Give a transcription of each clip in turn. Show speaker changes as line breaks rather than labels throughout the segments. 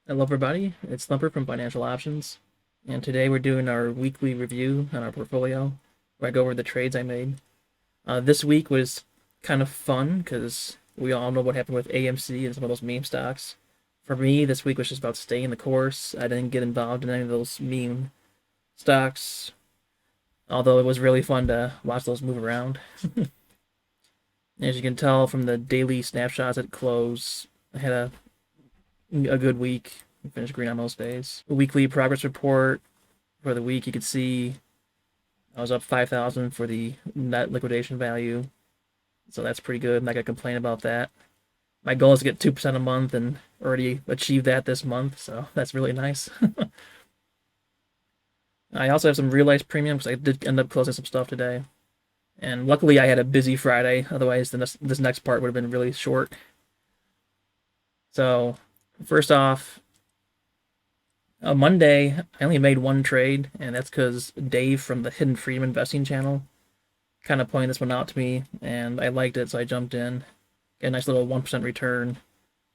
Hello, everybody. It's Thumper from Financial Options, and today we're doing our weekly review on our portfolio, where I go over the trades I made. This week was kind of fun because we all know what happened with AMC and some of those meme stocks. For me, this week was just about staying the course. I didn't get involved in any of those meme stocks, although it was really fun to watch those move around. As you can tell from the daily snapshots at close, I had a good week. Finished green on most days. The weekly progress report for the week, you could see I was up 5,000 for the net liquidation value, so that's pretty good. I'm not gonna complain about that. My goal is to get 2% a month, and already achieved that this month, so that's really nice. I also have some realized premium because I did end up closing some stuff today, and luckily I had a busy Friday. Otherwise, this next part would have been really short. So, first off, on Monday, I only made one trade, and that's because Dave from the Hidden Freedom Investing channel kind of pointed this one out to me, and I liked it, so I jumped in. Get a nice little 1% return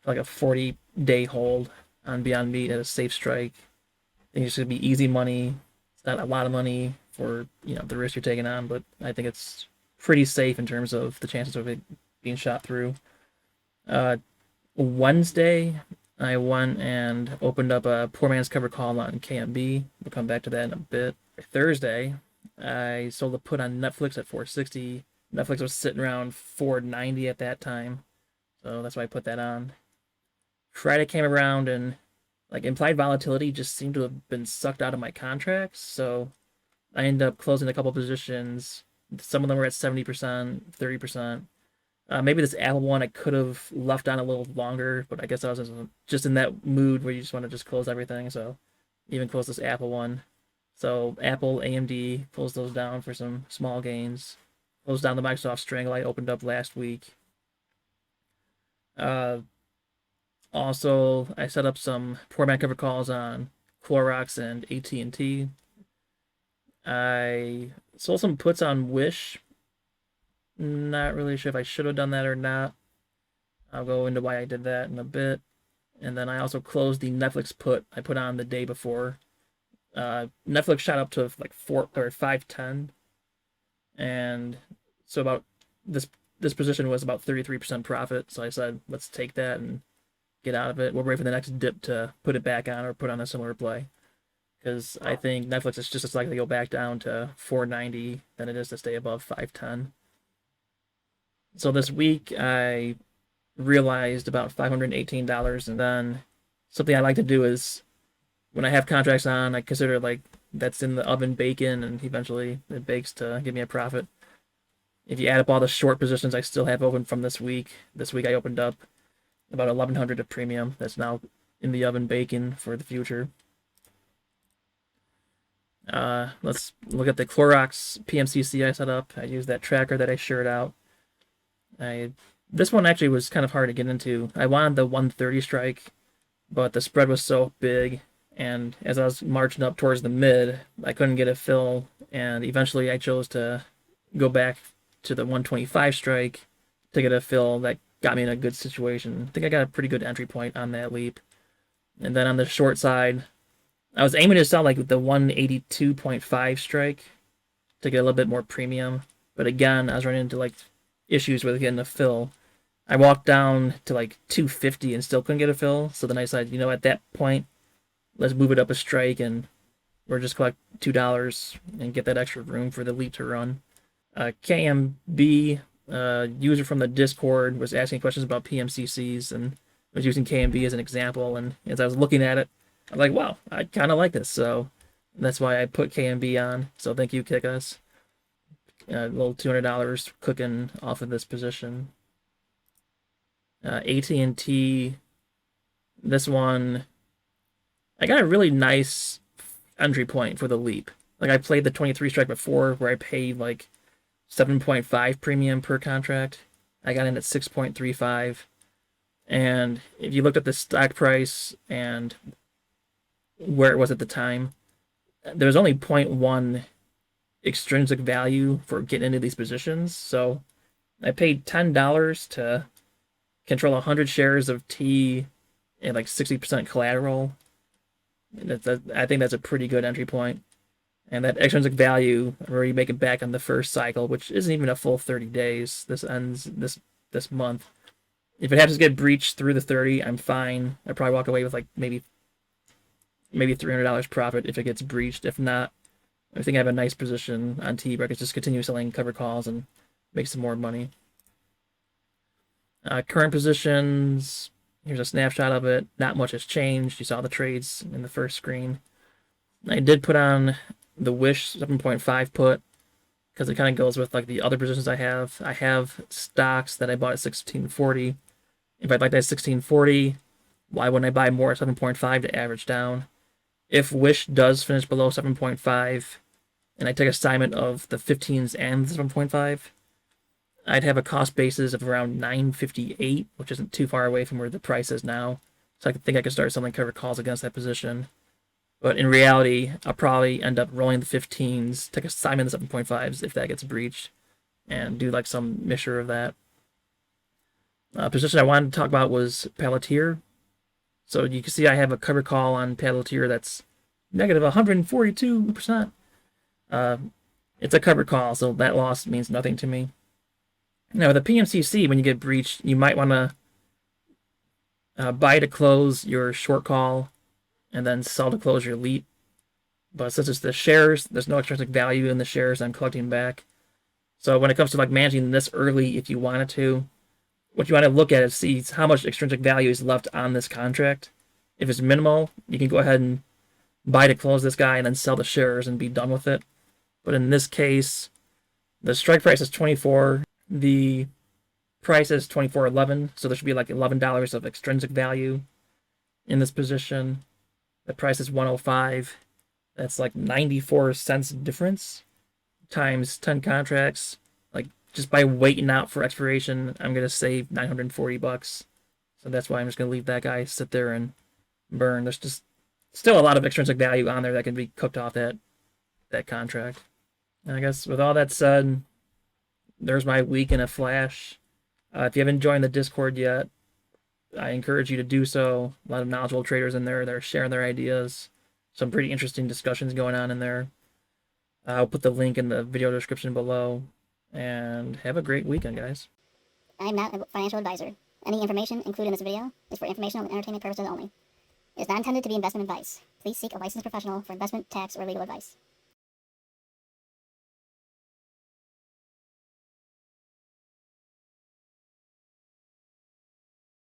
for like a 40-day hold on Beyond Meat at a safe strike. I think it's going to be easy money. It's not a lot of money for the risk you're taking on, but I think it's pretty safe in terms of the chances of it being shot through. Uh, Wednesday, I went and opened up a poor man's cover call on KMB. We'll come back to that in a bit. Thursday, I sold a put on Netflix at 460. Netflix was sitting around 490 at that time, so that's why I put that on. Friday came around and like implied volatility just seemed to have been sucked out of my contracts, so I ended up closing a couple positions. Some of them were at 70%, 30%. Maybe this Apple one I could have left on a little longer, but I guess I was just in that mood where you just want to just close everything. So even close this Apple one. So Apple, AMD, closed those down for some small gains. Closed down the Microsoft Strangle I opened up last week. Uh, Also, I set up some poor man cover calls on Clorox and AT&T. I sold some puts on Wish. Not really sure if I should have done that or not. I'll go into why I did that in a bit. And then I also closed the Netflix put I put on the day before. Netflix shot up to like 510, and so about this position was about 33% profit. So I said, let's take that and get out of it. We'll wait for the next dip to put it back on or put on a similar play. Because I think Netflix is just as likely to go back down to 490 than it is to stay above 510. So this week I realized about $518, and then something I like to do is when I have contracts on, I consider like that's in the oven bacon, and eventually it bakes to give me a profit. If you add up all the short positions I still have open from this week I opened up about 1,100 of premium that's now in the oven bacon for the future. Let's look at the Clorox Pmcc I set up. I used that tracker that I shared out. This one actually was kind of hard to get into. I wanted the 130 strike, but the spread was so big, and as I was marching up towards the mid, I couldn't get a fill, and eventually I chose to go back to the 125 strike to get a fill that got me in a good situation. I think I got a pretty good entry point on that leap. And then on the short side, I was aiming to sell like the 182.5 strike to get a little bit more premium, but again, I was running into like issues with getting a fill. I walked down to like 250 and still couldn't get a fill. So then I decided, at that point, let's move it up a strike and we're just collect $2 and get that extra room for the leap to run. KMB, user from the Discord, was asking questions about PMCCs and was using KMB as an example. And as I was looking at it, I'm like, wow, I kind of like this. So that's why I put KMB on. So thank you, Kickus. A little $200 cooking off of this position. AT&T, this one, I got a really nice entry point for the leap. Like I played the 23 strike before where I paid like 7.5 premium per contract. I got in at 6.35. And if you looked at the stock price and where it was at the time, there was only 0.1 extrinsic value for getting into these positions. So I paid $10 to control 100 shares of T and like 60% collateral. I think that's a pretty good entry point. And that extrinsic value, I'm already making back on the first cycle, which isn't even a full 30 days. This ends this month. If it happens to get breached through the 30, I'm fine. I'd probably walk away with like maybe $300 profit if it gets breached. If not, I think I have a nice position on T where I can just continue selling cover calls and make some more money. Current positions, here's a snapshot of it. Not much has changed. You saw the trades in the first screen. I did put on the Wish 7.5 put because it kind of goes with like the other positions I have. I have stocks that I bought at 1640. If I'd like that 1640, why wouldn't I buy more at 7.5 to average down? If Wish does finish below 7.5 and I take assignment of the 15s and the 7.5, I'd have a cost basis of around 958, which isn't too far away from where the price is now. So I think I could start selling covered calls against that position. But in reality, I'll probably end up rolling the 15s, take assignment of the 7.5s if that gets breached, and do like some mixture of that. Position I wanted to talk about was Palleteer. So you can see I have a cover call on Palleteer that's negative 142%. It's a cover call, so that loss means nothing to me. Now, the PMCC, when you get breached, you might want to buy to close your short call and then sell to close your leap. But since it's the shares, there's no extrinsic value in the shares I'm collecting back. So when it comes to like managing this early, if you wanted to, what you want to look at is see how much extrinsic value is left on this contract. If it's minimal, you can go ahead and buy to close this guy and then sell the shares and be done with it. But in this case, the strike price is 24. The price is 24.11, so there should be like $11 of extrinsic value in this position. The price is 105. That's like 94 cents difference times 10 contracts. Like just by waiting out for expiration, I'm gonna save $940. So that's why I'm just gonna leave that guy sit there and burn. There's just still a lot of extrinsic value on there that can be cooked off that contract. And I guess with all that said, there's my week in a flash. If you haven't joined the Discord yet, I encourage you to do so. A lot of knowledgeable traders in there. They're sharing their ideas. Some pretty interesting discussions going on in there. I'll put the link in the video description below. And have a great weekend, guys.
I'm not a financial advisor. Any information included in this video is for informational and entertainment purposes only. It is not intended to be investment advice. Please seek a licensed professional for investment, tax, or legal advice.